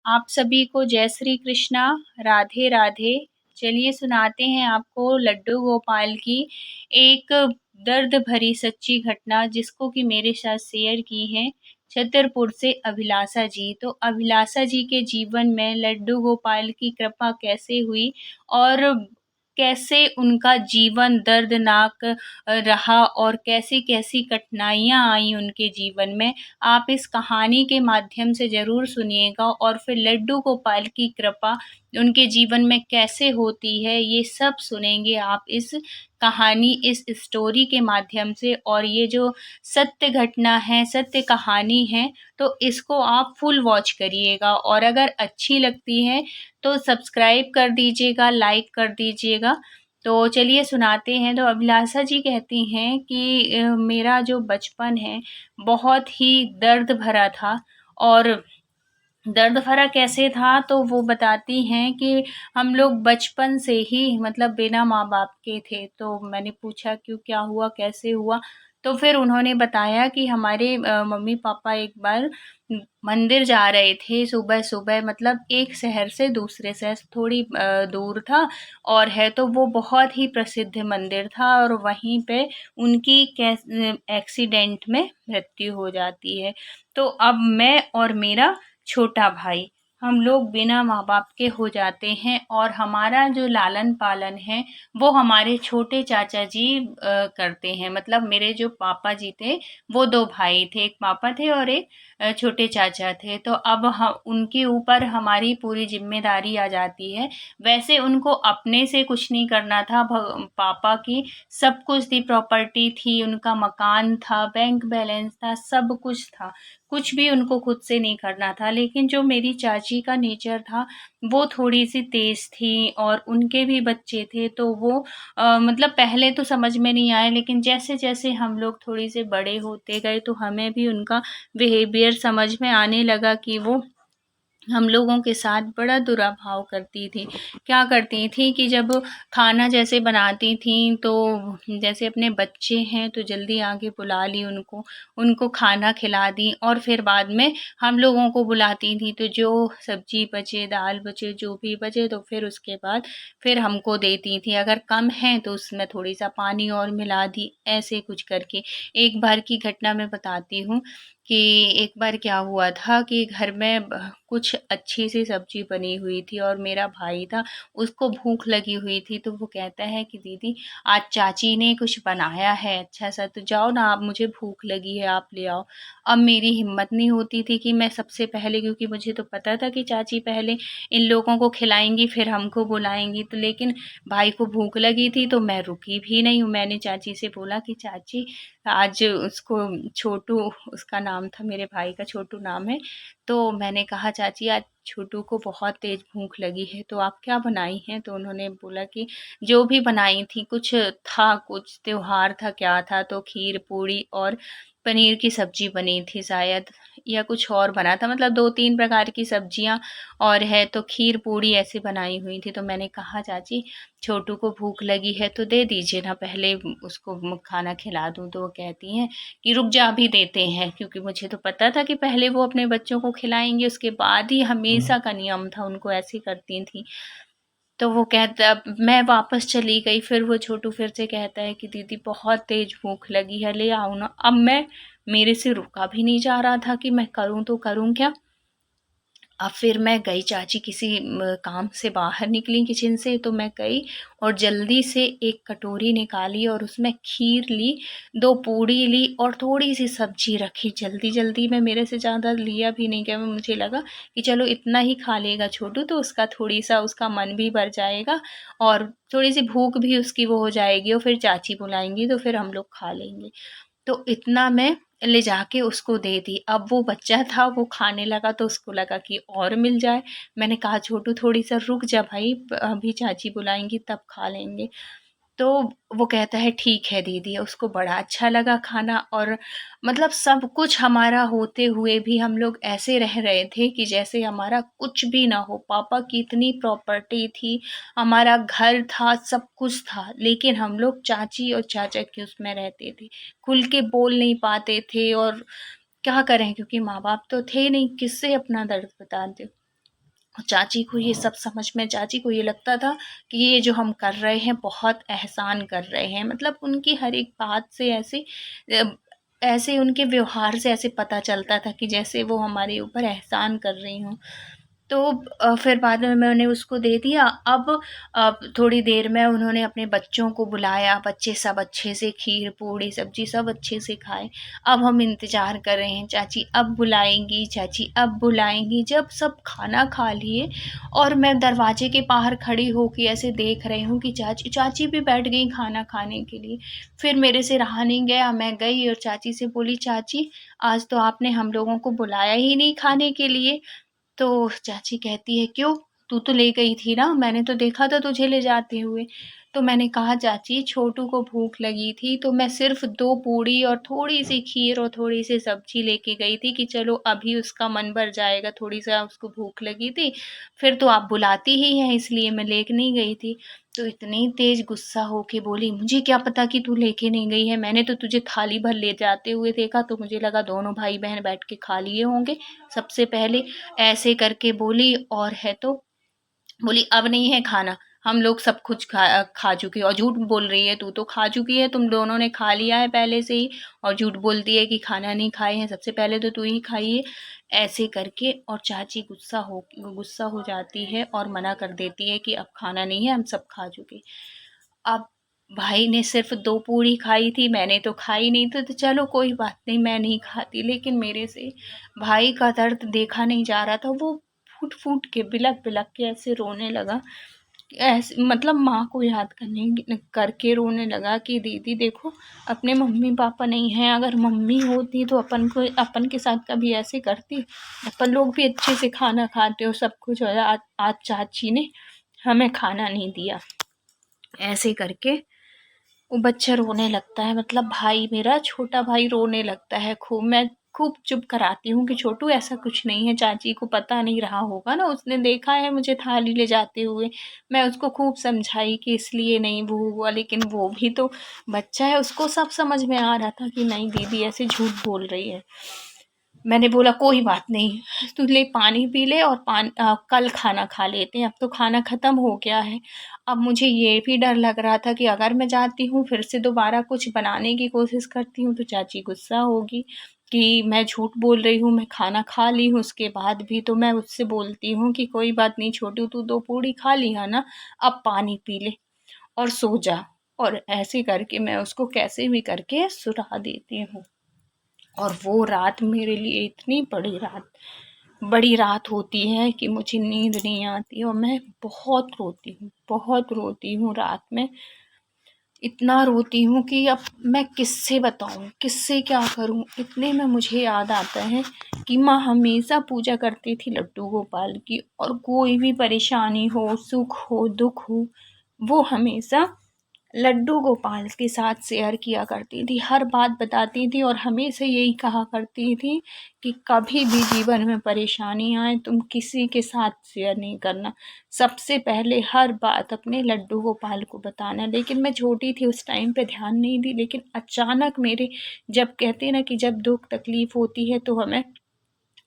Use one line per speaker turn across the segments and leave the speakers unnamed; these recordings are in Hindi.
आप सभी को जय श्री कृष्णा, राधे राधे। चलिए सुनाते हैं आपको लड्डू गोपाल की एक दर्द भरी सच्ची घटना, जिसको कि मेरे साथ शेयर की है छतरपुर से अभिलाषा जी। तो अभिलाषा जी के जीवन में लड्डू गोपाल की कृपा कैसे हुई और कैसे उनका जीवन दर्दनाक रहा और कैसी-कैसी कठिनाइयाँ आई उनके जीवन में, आप इस कहानी के माध्यम से ज़रूर सुनिएगा। और फिर लड्डू गोपाल की कृपा उनके जीवन में कैसे होती है, ये सब सुनेंगे आप इस कहानी, इस स्टोरी के माध्यम से। और ये जो सत्य घटना है, सत्य कहानी है, तो इसको आप फुल वॉच करिएगा। और अगर अच्छी लगती है तो सब्सक्राइब कर दीजिएगा, लाइक कर दीजिएगा। तो चलिए सुनाते हैं। तो अभिलाषा जी कहती हैं कि मेरा जो बचपन है बहुत ही दर्द भरा था। और दर्द भरा कैसे था, तो वो बताती हैं कि हम लोग बचपन से ही मतलब बिना माँ-बाप के थे। तो मैंने पूछा क्यों, क्या हुआ, कैसे हुआ? तो फिर उन्होंने बताया कि हमारे मम्मी-पापा एक बार मंदिर जा रहे थे सुबह-सुबह, मतलब एक शहर से दूसरे शहर, थोड़ी दूर था और है तो वो बहुत ही प्रसिद्ध मंदिर था। और वहीं पे उनकी एक्सीडेंट में मृत्यु हो जाती है। तो अब मैं और मेरा छोटा भाई, हम लोग बिना माँ-बाप के हो जाते हैं। और हमारा जो लालन-पालन है, वो हमारे छोटे चाचा जी करते हैं। मतलब मेरे जो पापा जी थे, वो 2 भाई थे, एक पापा थे और एक छोटे चाचा थे। तो अब ह उनके ऊपर हमारी पूरी ज़िम्मेदारी आ जाती है। वैसे उनको अपने से कुछ नहीं करना था, पापा की सब कुछ थी, प्रॉपर्टी थी, उनका मकान था, बैंक बैलेंस था, सब कुछ था। कुछ भी उनको खुद से नहीं करना था। लेकिन जो मेरी चाची का नेचर था, वो थोड़ी-सी तेज़ थी और उनके भी बच्चे थे। तो वो मतलब पहले तो समझ में नहीं आया, लेकिन जैसे-जैसे हम लोग थोड़े से बड़े होते गए, तो हमें भी उनका बिहेवियर समझ में आने लगा कि वो हम लोगों के साथ बड़ा दुराभाव करती थी। क्या करती थी कि जब खाना जैसे बनाती थीं, तो जैसे अपने बच्चे हैं तो जल्दी आके बुला ली उनको, उनको खाना खिला दी और फिर बाद में हम लोगों को बुलाती थी। तो जो सब्ज़ी बचे, दाल बचे, जो भी बचे, तो फिर उसके बाद फिर हमको देती थी। अगर कम है तो उसमें थोड़ी-सा पानी और मिला दी, ऐसे कुछ करके। एक बार की घटना मैं बताती हूँ कि एक बार क्या हुआ था कि घर में कुछ अच्छी-सी सब्ज़ी बनी हुई थी और मेरा भाई था, उसको भूख लगी हुई थी। तो वो कहता है कि दीदी, आज चाची ने कुछ बनाया है अच्छा-सा, तो जाओ ना आप, मुझे भूख लगी है, आप ले आओ। अब मेरी हिम्मत नहीं होती थी कि मैं सबसे पहले, क्योंकि मुझे तो पता था कि चाची पहले इन लोगों को खिलाएँगी, फिर हमको बुलाएँगी। तो लेकिन भाई को भूख लगी थी, तो मैं रुकी भी नहीं। मैंने चाची से बोला कि चाची, आज उसको छोटू, उसका नाम था, मेरे भाई का छोटू नाम है। तो मैंने कहा, चाची आज छोटू को बहुत तेज़ भूख लगी है, तो आप क्या बनाई हैं? तो उन्होंने बोला कि जो भी बनाई थी, कुछ था, कुछ त्योहार था, क्या था, तो खीर पूड़ी और पनीर की सब्ज़ी बनी थी शायद, या कुछ और बना था, मतलब 2-3 प्रकार की सब्ज़ियाँ और है तो खीर पूड़ी ऐसे बनाई हुई थी। तो मैंने कहा, चाची छोटू को भूख लगी है तो दे दीजिए ना, पहले उसको खाना खिला दूँ। तो वो कहती हैं कि रुक जा, अभी देते हैं, क्योंकि मुझे तो पता था कि पहले वो अपने बच्चों को खिलाएँगी, उसके बाद ही, हमेशा का नियम था, उनको ऐसे ही करती थीं। तो वो कहता, अब मैं वापस चली गई, फिर वो छोटू फिर से कहता है कि दीदी बहुत तेज़ भूख लगी है, ले आओ ना। अब मेरे से रुका भी नहीं जा रहा था कि मैं करूँ तो करूँ क्या? अब फिर मैं गई, चाची किसी काम से बाहर निकली किचन से, तो मैं गई और जल्दी से एक कटोरी निकाली और उसमें खीर ली, 2 पूड़ी ली और थोड़ी-सी सब्ज़ी रखी। जल्दी-जल्दी में, मेरे से ज़्यादा लिया भी नहीं गया। मुझे लगा कि चलो इतना ही खा लेगा छोटू, तो उसका थोड़ी-सा, उसका मन भी भर जाएगा और थोड़ी-सी भूख भी उसकी वो हो जाएगी, और फिर चाची बुलाएँगी तो फिर हम लोग खा लेंगे। तो इतना मैं ले जाके उसको दे दी। अब वो बच्चा था, वो खाने लगा, तो उसको लगा कि और मिल जाए। मैंने कहा, छोटू थोड़ी-सा रुक जा भाई, अभी चाची बुलाएँगी तब खा लेंगे। तो वो कहता है, ठीक है दीदी। उसको बड़ा अच्छा लगा खाना। और मतलब सब कुछ हमारा होते हुए भी हम लोग ऐसे रह रहे थे कि जैसे हमारा कुछ भी ना हो। पापा की इतनी प्रॉपर्टी थी, हमारा घर था, सब कुछ था, लेकिन हम लोग चाची और चाचा के उसमें रहते थे। खुल के बोल नहीं पाते थे और क्या करें, क्योंकि माँ-बाप तो थे नहीं, किससे अपना दर्द बताते। चाची को ये सब समझ में चाची को ये लगता था कि ये जो हम कर रहे हैं बहुत एहसान कर रहे हैं। मतलब उनकी हर एक बात से अ, ऐसे उनके व्यवहार से ऐसे पता चलता था कि जैसे वो हमारे ऊपर एहसान कर रही हों। तो फिर बाद में मैंने उसको दे दिया। अब थोड़ी देर में उन्होंने अपने बच्चों को बुलाया, बच्चे सब अच्छे से खीर, पूड़ी, सब्ज़ी सब अच्छे से खाए। अब हम इंतज़ार कर रहे हैं, चाची अब बुलाएँगी, चाची अब बुलाएँगी। जब सब खाना खा लिए और मैं दरवाजे के बाहर खड़ी होके ऐसे देख रही हूँ कि चाची चाची भी बैठ गई खाना खाने के लिए। फिर मेरे से रहा नहीं गया, मैं गई और चाची से बोली, "चाची, आज तो आपने हम लोगों को बुलाया ही नहीं खाने के लिए।" तो चाची कहती है, "क्यों? तू तो ले गई थी ना, मैंने तो देखा था तुझे ले जाते हुए।" तो मैंने कहा, "चाची, छोटू को भूख लगी थी तो मैं सिर्फ़ 2 पूड़ी और थोड़ी-सी खीर और थोड़ी-सी सब्ज़ी लेके गई थी कि चलो अभी उसका मन भर जाएगा, थोड़ी-सा उसको भूख लगी थी। फिर तो आप बुलाती ही हैं इसलिए मैं लेके नहीं गई थी।" तो इतनी तेज़ गुस्सा होके बोली, "मुझे क्या पता कि तू लेके नहीं गई है, मैंने तो तुझे थाली भर ले जाते हुए देखा तो मुझे लगा दोनों भाई-बहन बैठ के खा लिए होंगे सबसे पहले।" ऐसे करके बोली और है तो बोली, "अब नहीं है खाना, हम लोग सब कुछ खा चुके हैं और झूठ बोल रही है तू तो खा चुकी है, तुम दोनों ने खा लिया है पहले से ही और झूठ बोलती है कि खाना नहीं खाए हैं, सबसे पहले तो तू ही खाई है।" ऐसे करके और चाची गुस्सा हो जाती है और मना कर देती है कि अब खाना नहीं है, हम सब खा चुके। अब भाई ने सिर्फ़ 2 पूड़ी खाई थी, मैंने तो खाई नहीं थी, तो चलो कोई बात नहीं मैं नहीं खाती, लेकिन मेरे से भाई का दर्द देखा नहीं जा रहा था, वो फूट-फूट के, बिलक-बिलक के ऐसे रोने लगा। ऐसे मतलब माँ को याद करके रोने लगा कि दीदी देखो अपने मम्मी-पापा नहीं हैं, अगर मम्मी होती तो अपन के साथ कभी ऐसे करती? अपन लोग भी अच्छे से खाना खाते और सब कुछ और आज चाची ने हमें खाना नहीं दिया। ऐसे करके वो बच्चा रोने लगता है, मतलब भाई मेरा छोटा भाई रोने लगता है खूब। मैं खूब चुप कराती हूँ कि छोटू ऐसा कुछ नहीं है, चाची को पता नहीं रहा होगा ना, उसने देखा है मुझे थाली ले जाते हुए। मैं उसको खूब समझाई कि इसलिए नहीं वो हुआ, लेकिन वो भी तो बच्चा है, उसको सब समझ में आ रहा था कि नहीं दीदी ऐसे झूठ बोल रही है। मैंने बोला कोई बात नहीं, तू ले पानी पी ले और कल खाना खा लेते हैं, अब तो खाना ख़त्म हो गया है। अब मुझे ये भी डर लग रहा था कि अगर मैं जाती हूँ फिर से दोबारा कुछ बनाने की कोशिश करती हूँ तो चाची गुस्सा होगी कि मैं झूठ बोल रही हूँ, मैं खाना खा ली हूँ उसके बाद भी। तो मैं उससे बोलती हूँ कि कोई बात नहीं छोटू, तू 2 पूड़ी खा ली है ना, अब पानी पी ले और सो जा। और ऐसे करके मैं उसको कैसे भी करके सुला देती हूँ। और वो रात मेरे लिए इतनी बड़ी रात होती है कि मुझे नींद नहीं आती और मैं बहुत रोती हूँ रात में। इतना रोती हूँ कि अब मैं किससे बताऊँ, किससे क्या करूँ? इतने में मुझे याद आता है कि माँ हमेशा पूजा करती थी लड्डू गोपाल की, और कोई भी परेशानी हो, सुख हो, दुःख हो, वो हमेशा लड्डू गोपाल के साथ शेयर किया करती थी, हर बात बताती थी और हमेशा यही कहा करती थी कि कभी भी जीवन में परेशानी आए तुम किसी के साथ शेयर नहीं करना, सबसे पहले हर बात अपने लड्डू गोपाल को बताना। लेकिन मैं छोटी थी उस टाइम पे ध्यान नहीं दी, लेकिन अचानक मेरे, जब कहते हैं ना कि जब दुख तकलीफ होती है तो हमें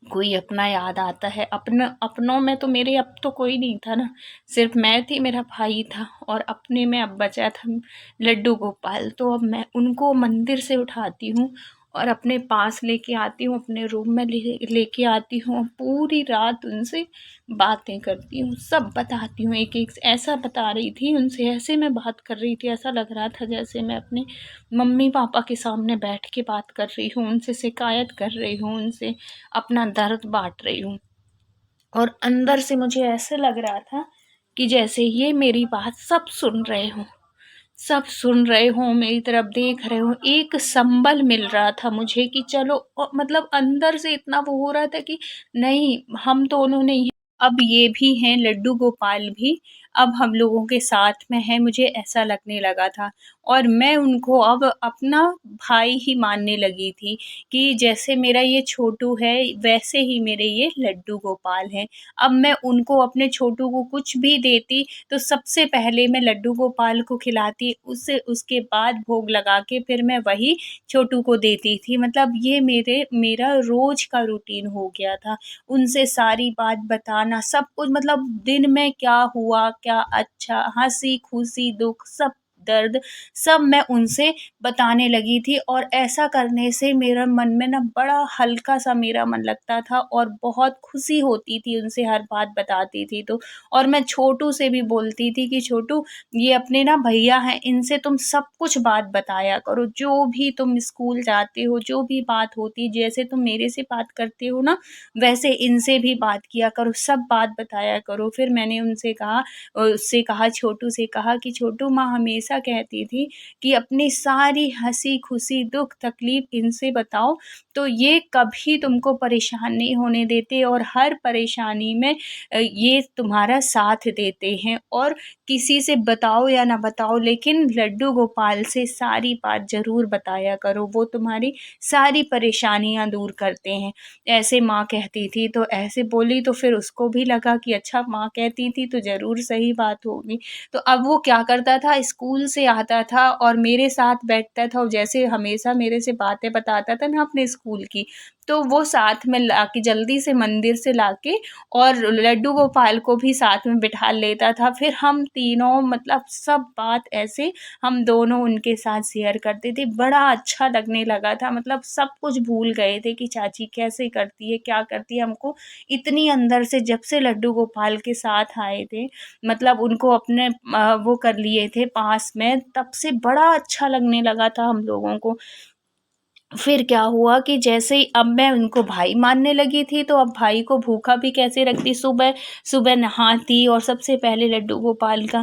कोई अपना याद आता है। अपनों में तो मेरे अब तो कोई नहीं था ना, सिर्फ मैं थी, मेरा भाई था और अपने में अब बचा था लड्डू गोपाल। तो अब मैं उनको मंदिर से उठाती हूँ और अपने पास लेके आती हूँ, अपने रूम में लेके आती हूँ और पूरी रात उनसे बातें करती हूँ, सब बताती हूँ, एक एक ऐसा बता रही थी उनसे, ऐसे मैं बात कर रही थी, ऐसा लग रहा था जैसे मैं अपने मम्मी पापा के सामने बैठ के बात कर रही हूँ, उनसे शिकायत कर रही हूँ, उनसे अपना दर्द बाँट रही हूँ। और अंदर से मुझे ऐसे लग रहा था कि जैसे ये मेरी बात सब सुन रहे हों, मेरी तरफ देख रहे हों। एक संबल मिल रहा था मुझे कि चलो मतलब अंदर से इतना वो हो रहा था कि नहीं, हम दोनों नहीं हैं, अब ये भी हैं, लड्डू गोपाल भी अब हम लोगों के साथ में हैं, मुझे ऐसा लगने लगा था। और मैं उनको अब अपना भाई ही मानने लगी थी कि जैसे मेरा ये छोटू है, वैसे ही मेरे ये लड्डू गोपाल हैं। अब मैं उनको अपने छोटू को कुछ भी देती तो सबसे पहले मैं लड्डू गोपाल को खिलाती, उसके बाद भोग लगा के फिर मैं वही छोटू को देती थी। मतलब ये मेरा रोज़ का रूटीन हो गया था। उनसे सारी बात बताना, सब कुछ, मतलब दिन में क्या हुआ, क्या अच्छा, हँसी-खुशी, दुःख, सब दर्द, सब मैं उनसे बताने लगी थी और ऐसा करने से मेरा मन में ना बड़ा हल्का-सा मेरा मन लगता था और बहुत खुशी होती थी उनसे हर बात बताती थी तो। और मैं छोटू से भी बोलती थी कि छोटू, ये अपने ना भैया हैं, इनसे तुम सब कुछ बात बताया करो, जो भी तुम स्कूल जाते हो, जो भी बात होती, जैसे तुम मेरे से बात करते हो ना, वैसे इनसे भी बात किया करो, सब बात बताया करो। फिर मैंने उनसे कहा, उससे कहा, छोटू से कहा कि छोटू, माँ हमेशा कहती थी कि अपनी सारी हँसी-खुशी, दुःख-तकलीफ़ इनसे बताओ, तो ये कभी तुमको परेशान नहीं होने देते और हर परेशानी में ये तुम्हारा साथ देते हैं और किसी से बताओ या ना बताओ, लेकिन लड्डू गोपाल से सारी बात ज़रूर बताया करो, वो तुम्हारी सारी परेशानियाँ दूर करते हैं। ऐसे माँ कहती थी, तो ऐसे बोली तो फिर उसको भी लगा कि अच्छा माँ कहती थी तो ज़रूर सही बात होगी। तो अब वो क्या करता था, स्कूल से आता था और मेरे साथ बैठता था और जैसे हमेशा मेरे से बातें बताता था ना अपने स्कूल की, तो वो साथ में लाके जल्दी से मंदिर से लाके और लड्डू गोपाल को भी साथ में बिठा लेता था। फिर हम तीनों, मतलब सब बात ऐसे हम दोनों उनके साथ शेयर करते थे। बड़ा अच्छा लगने लगा था, मतलब सब कुछ भूल गए थे कि चाची कैसे करती है, क्या करती है। हमको इतनी अंदर से जब से लड्डू गोपाल के साथ आए थे, मतलब उनको अपने वो कर लिए थे पास में, तब से बड़ा अच्छा लगने लगा था हम लोगों को। फिर क्या हुआ कि जैसे ही अब मैं उनको भाई मानने लगी थी, तो अब भाई को भूखा भी कैसे रखती, सुबह सुबह नहाती और सबसे पहले लड्डू गोपाल का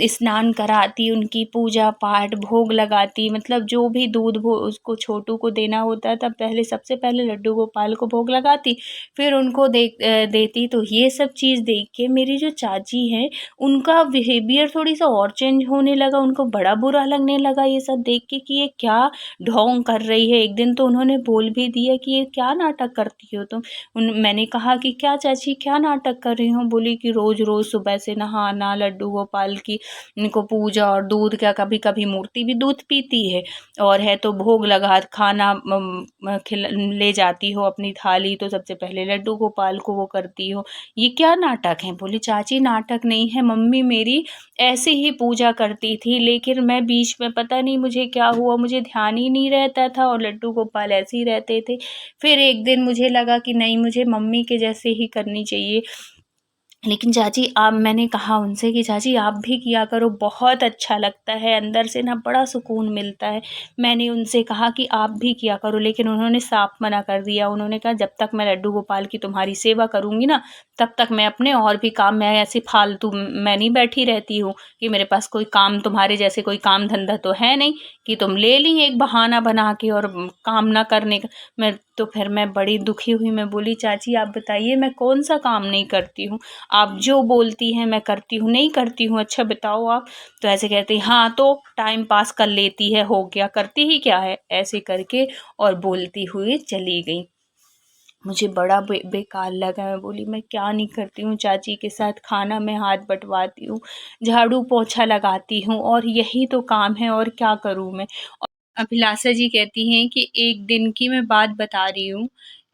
स्नान कराती, उनकी पूजा पाठ, भोग लगाती, मतलब जो भी दूध वो उसको छोटू को देना होता था, पहले सबसे पहले लड्डू गोपाल को भोग लगाती, फिर उनको देती। तो ये सब चीज़ देख के मेरी जो चाची हैं, उनका बिहेवियर थोड़ी सा और चेंज होने लगा, उनको बड़ा बुरा लगने लगा ये सब देख के कि ये क्या ढोंग कर रही है। एक दिन तो उन्होंने बोल भी दिया कि ये क्या नाटक करती हो तुम? मैंने कहा कि क्या चाची, क्या नाटक कर रही हूँ? बोली कि रोज़-रोज़ सुबह से नहाना, लड्डू गोपाल की इनको पूजा और दूध, क्या कभी-कभी मूर्ति भी दूध पीती है, और है तो भोग लगा खाना ले जाती हो अपनी थाली, तो सबसे पहले लड्डू गोपाल को वो करती हो। ये क्या नाटक है? बोली चाची, नाटक नहीं है, मम्मी मेरी ऐसे ही पूजा करती थी, लेकिन मैं बीच में पता नहीं मुझे क्या हुआ, मुझे ध्यान ही नहीं रहता था और लड्डू गोपाल ऐसे ही रहते थे। फिर एक दिन मुझे लगा कि नहीं, मुझे मम्मी के जैसे ही करनी चाहिए। लेकिन चाची, आप, मैंने कहा उनसे कि चाची आप भी किया करो, बहुत अच्छा लगता है, अंदर से ना बड़ा सुकून मिलता है। मैंने उनसे कहा कि आप भी किया करो, लेकिन उन्होंने साफ मना कर दिया। उन्होंने कहा जब तक मैं लड्डू गोपाल की तुम्हारी सेवा करूँगी ना, तब तक मैं अपने और भी काम, मैं ऐसे फालतू मैं नहीं बैठी रहती हूँ कि मेरे पास कोई काम, तुम्हारे जैसे कोई काम धंधा तो है नहीं कि तुम ले ली एक बहाना बना के और काम ना करने का। तो फिर मैं बड़ी दुखी हुई, मैं बोली चाची आप बताइए मैं कौन सा काम नहीं करती हूँ, आप जो बोलती हैं मैं करती हूँ, नहीं करती हूँ, अच्छा बताओ आप। तो ऐसे कहती, हाँ तो टाइम पास कर लेती है, हो गया, करती ही क्या है, ऐसे करके और बोलती हुई चली गई। मुझे बड़ा बेकार लगा। मैं बोली मैं क्या नहीं करती हूँ चाची के साथ, खाना में हाथ बँटवाती हूँ, झाड़ू पोछा लगाती हूँ और यही तो काम है, और क्या करूँ मैं। अभिलाषा जी कहती हैं कि एक दिन की मैं बात बता रही हूँ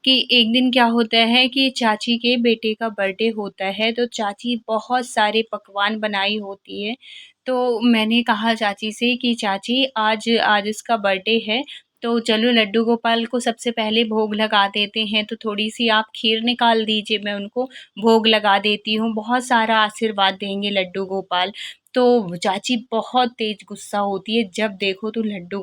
कि एक दिन क्या होता है कि चाची के बेटे का बर्थडे होता है, तो चाची बहुत सारे पकवान बनाई होती है। तो मैंने कहा चाची से कि चाची आज आज इसका बर्थडे है, तो चलो लड्डू गोपाल को सबसे पहले भोग लगा देते हैं, तो थोड़ी-सी आप खीर निकाल दीजिए, मैं उनको भोग लगा देती हूँ, बहुत सारा आशीर्वाद देंगे लड्डू गोपाल। तो चाची बहुत तेज़ गुस्सा होती है, जब देखो तो लड्डू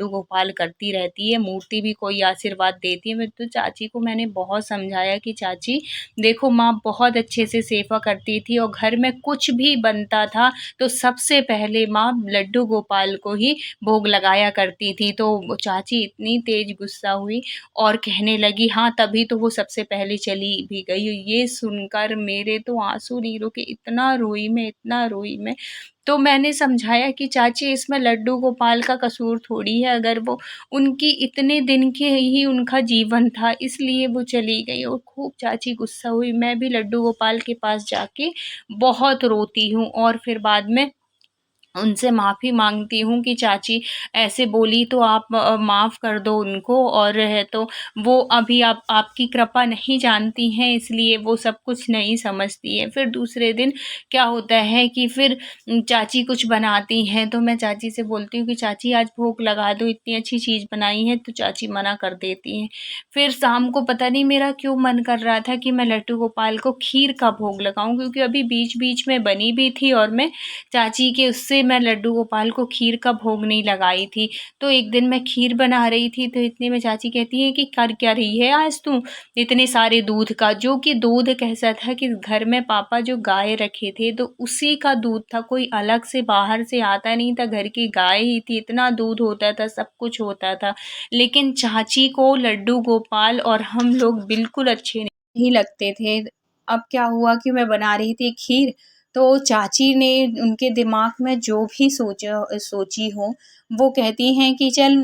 गोपाल करती रहती है, मूर्ति भी कोई आशीर्वाद देती है। मैं तो चाची को मैंने बहुत समझाया कि चाची देखो, माँ बहुत अच्छे से सेवा करती थी और घर में कुछ भी बनता था, तो सबसे पहले माँ लड्डू गोपाल को ही भोग लगाया करती थी। तो वो चाची इतनी तेज़ गुस्सा हुई और कहने लगी, हाँ तभी तो वो सबसे पहले चली भी गई। ये सुनकर मेरे तो आँसू नहीं रुके, इतना रोई मैं, इतना रोई मैं। तो मैंने समझाया कि चाची इसमें लड्डू गोपाल का कसूर थोड़ी है, अगर वो उनकी इतने दिन के ही उनका जीवन था इसलिए वो चली गई और खूब चाची गुस्सा हुई। मैं भी लड्डू गोपाल के पास जाके बहुत रोती हूँ और फिर बाद में उनसे माफ़ी माँगती हूँ कि चाची ऐसे बोली तो आप माफ़ कर दो उनको और है तो वो अभी आप आपकी कृपा नहीं जानती हैं इसलिए वो सब कुछ नहीं समझती हैं। फिर दूसरे दिन क्या होता है कि फिर चाची कुछ बनाती हैं तो मैं चाची से बोलती हूँ कि चाची आज भोग लगा दो, इतनी अच्छी चीज़ बनाई है, तो चाची मना कर देती हैं। फिर शाम को पता नहीं मेरा क्यों मन कर रहा था कि मैं लड्डू गोपाल को खीर का भोग लगाऊँ, क्योंकि अभी बीच-बीच में बनी भी थी और मैं चाची के उससे मैं लड्डू गोपाल को खीर का भोग नहीं लगाई थी। तो एक दिन मैं खीर बना रही थी तो इतने में चाची कहती हैं कि कर क्या रही है आज तू इतने सारे दूध का, जो कि दूध कैसा था कि घर में पापा जो गाय रखे थे तो उसी का दूध था, कोई अलग से बाहर से आता नहीं था, घर की गाय ही थी, इतना दूध होता था, सब कुछ होता था। लेकिन चाची को लड्डू गोपाल और हम लोग बिल्कुल अच्छे नहीं लगते थे। अब क्या हुआ कि मैं बना रही थी खीर, तो चाची ने उनके दिमाग में जो भी सोची हो, वो कहती हैं कि चल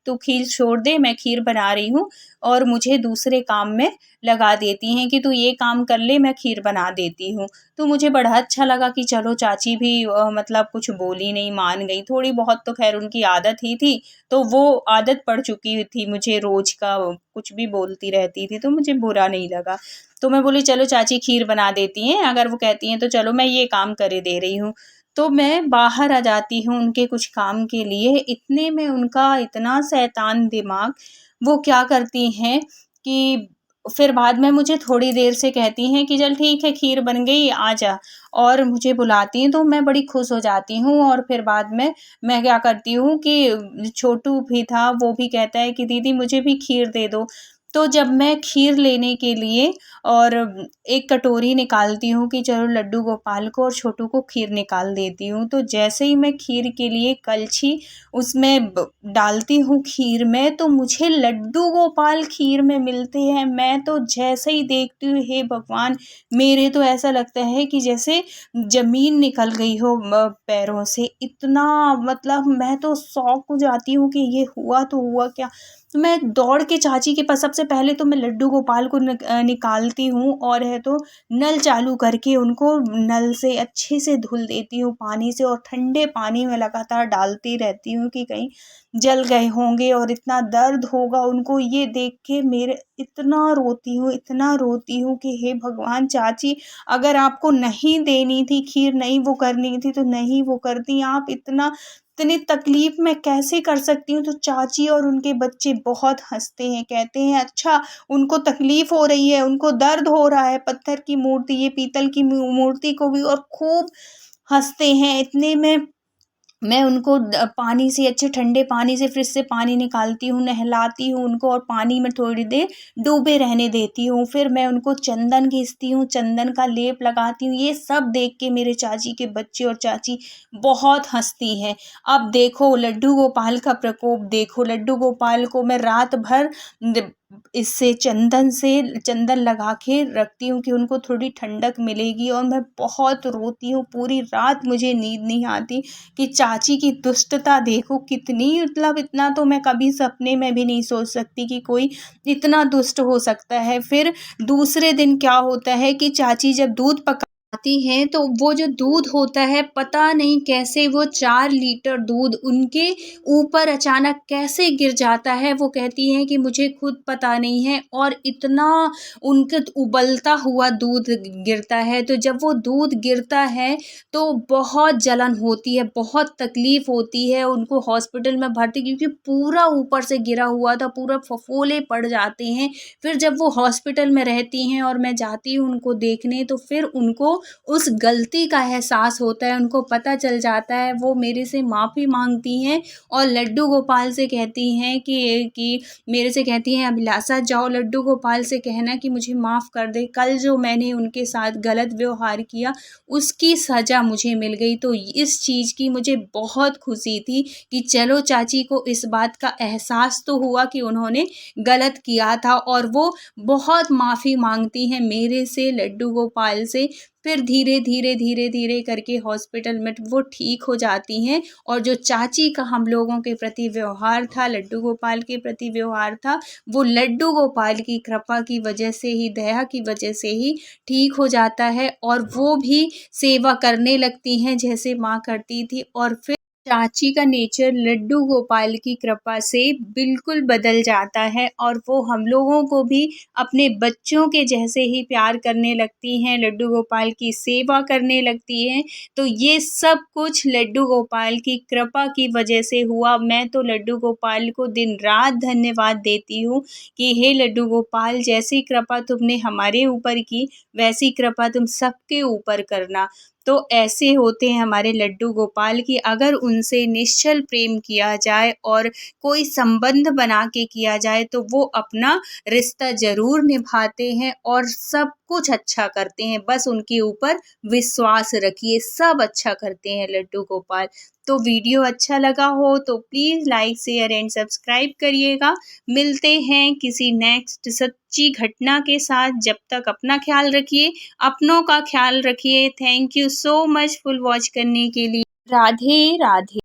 तू खीर छोड़ दे, मैं खीर बना रही हूँ और मुझे दूसरे काम में लगा देती हैं कि तू ये काम कर ले, मैं खीर बना देती हूँ। तो मुझे बड़ा अच्छा लगा कि चलो चाची भी मतलब कुछ बोली नहीं, मान गई। थोड़ी बहुत तो ख़ैर उनकी आदत ही थी, तो वो आदत पड़ चुकी थी मुझे रोज़ का कुछ भी बोलती रहती थी, तो मुझे बुरा नहीं लगा। तो मैं बोली चलो चाची खीर बना देती हैं, अगर वो कहती हैं तो चलो मैं ये काम करे दे रही हूँ। तो मैं बाहर आ जाती हूँ उनके कुछ काम के लिए, इतने में उनका इतना शैतान दिमाग, वो क्या करती हैं कि फिर बाद में मुझे थोड़ी देर से कहती हैं कि चल ठीक है खीर बन गई आ जा, और मुझे बुलाती हैं तो मैं बड़ी खुश हो जाती हूँ। और फिर बाद में मैं क्या करती हूँ कि छोटू भी था, वो भी कहता है कि दीदी मुझे भी खीर दे दो। तो जब मैं खीर लेने के लिए और एक कटोरी निकालती हूँ कि चलो लड्डू गोपाल को और छोटू को खीर निकाल देती हूँ, तो जैसे ही मैं खीर के लिए कलछी उसमें डालती हूँ खीर में, तो मुझे लड्डू गोपाल खीर में मिलते हैं। मैं तो जैसे ही देखती हूँ हे भगवान, मेरे तो ऐसा लगता है कि जैसे ज़मीन निकल गई हो पैरों से, इतना मतलब मैं तो शॉक हो जाती हूँ कि ये हुआ तो हुआ क्या। तो मैं दौड़ के चाची के पास, सबसे पहले तो मैं लड्डू गोपाल को निकालती हूँ और है तो नल चालू करके उनको नल से अच्छे से धुल देती हूँ पानी से, और ठंडे पानी में लगातार डालती रहती हूँ कि कहीं जल गए होंगे और इतना दर्द होगा उनको ये देख के। मेरे इतना रोती हूँ कि हे भगवान, चाची अगर आपको नहीं देनी थी खीर, नहीं वो करनी थी तो नहीं वो करती, आप इतनी तकलीफ़ मैं कैसे कर सकती हूँ। तो चाची और उनके बच्चे बहुत हँसते हैं, कहते हैं अच्छा उनको तकलीफ़ हो रही है, उनको दर्द हो रहा है, पत्थर की मूर्ति, ये पीतल की मूर्ति को भी, और खूब हँसते हैं। इतने में मैं उनको पानी से, अच्छे ठंडे पानी से फ्रिज से पानी निकालती हूँ, नहलाती हूँ उनको और पानी में थोड़ी देर डूबे रहने देती हूँ। फिर मैं उनको चंदन घिसती हूँ, चंदन का लेप लगाती हूँ। ये सब देख के मेरे चाची के बच्चे और चाची बहुत हँसती हैं। अब देखो लड्डू गोपाल का प्रकोप देखो, लड्डू गोपाल को मैं रात भर द इससे चंदन लगा के रखती हूँ कि उनको थोड़ी ठंडक मिलेगी, और मैं बहुत रोती हूँ, पूरी रात मुझे नींद नहीं आती कि चाची की दुष्टता देखो कितनी, मतलब इतना तो मैं कभी सपने में भी नहीं सोच सकती कि कोई इतना दुष्ट हो सकता है। फिर दूसरे दिन क्या होता है कि चाची जब दूध पकाती हैं तो वो जो दूध होता है, पता नहीं कैसे वो 4 लीटर दूध उनके ऊपर अचानक कैसे गिर जाता है। वो कहती हैं कि मुझे खुद पता नहीं है, और इतना उनके उबलता हुआ दूध गिरता है। तो जब वो दूध गिरता है तो बहुत जलन होती है, बहुत तकलीफ़ होती है उनको हॉस्पिटल में भर्ती, क्योंकि पूरा ऊपर से गिरा हुआ था, पूरा फफोले पड़ जाते हैं। फिर जब वो हॉस्पिटल में रहती हैं और मैं जाती हूँ उनको देखने, तो फिर उनको उस गलती का एहसास होता है, उनको पता चल जाता है, वो मेरे से माफ़ी माँगती हैं और लड्डू गोपाल से कहती हैं कि मेरे से कहती हैं अभिलाषा जाओ लड्डू गोपाल से कहना कि मुझे माफ़ कर दे, कल जो मैंने उनके साथ गलत व्यवहार किया उसकी सज़ा मुझे मिल गई। तो इस चीज़ की मुझे बहुत खुशी थी कि चलो चाची को इस बात का एहसास तो हुआ कि उन्होंने गलत किया था, और वो बहुत माफ़ी माँगती हैं मेरे से, लड्डू गोपाल से। फिर धीरे धीरे धीरे धीरे करके हॉस्पिटल में वो ठीक हो जाती हैं। और जो चाची का हम लोगों के प्रति व्यवहार था, लड्डू गोपाल के प्रति व्यवहार था, वो लड्डू गोपाल की कृपा की वजह से ही, दया की वजह से ही ठीक हो जाता है। और वो भी सेवा करने लगती हैं जैसे माँ करती थी। और फिर चाची का नेचर लड्डू गोपाल की कृपा से बिल्कुल बदल जाता है और वो हम लोगों को भी अपने बच्चों के जैसे ही प्यार करने लगती हैं, लड्डू गोपाल की सेवा करने लगती हैं। तो ये सब कुछ लड्डू गोपाल की कृपा की वजह से हुआ। मैं तो लड्डू गोपाल को दिन-रात धन्यवाद देती हूँ कि हे लड्डू गोपाल, जैसी कृपा तुमने हमारे ऊपर की, वैसी कृपा तुम सबके ऊपर करना। तो ऐसे होते हैं हमारे लड्डू गोपाल कि अगर उनसे निश्चल प्रेम किया जाए और कोई संबंध बना के किया जाए तो वो अपना रिश्ता ज़रूर निभाते हैं और सब कुछ अच्छा करते हैं। बस उनके ऊपर विश्वास रखिए, सब अच्छा करते हैं लड्डू गोपाल। तो वीडियो अच्छा लगा हो तो please like, share and subscribe करिएगा। मिलते हैं किसी नेक्स्ट सच्ची घटना के साथ। जब तक अपना ख्याल रखिए, अपनों का ख्याल रखिए। Thank you so much full watch करने के लिए। राधे राधे।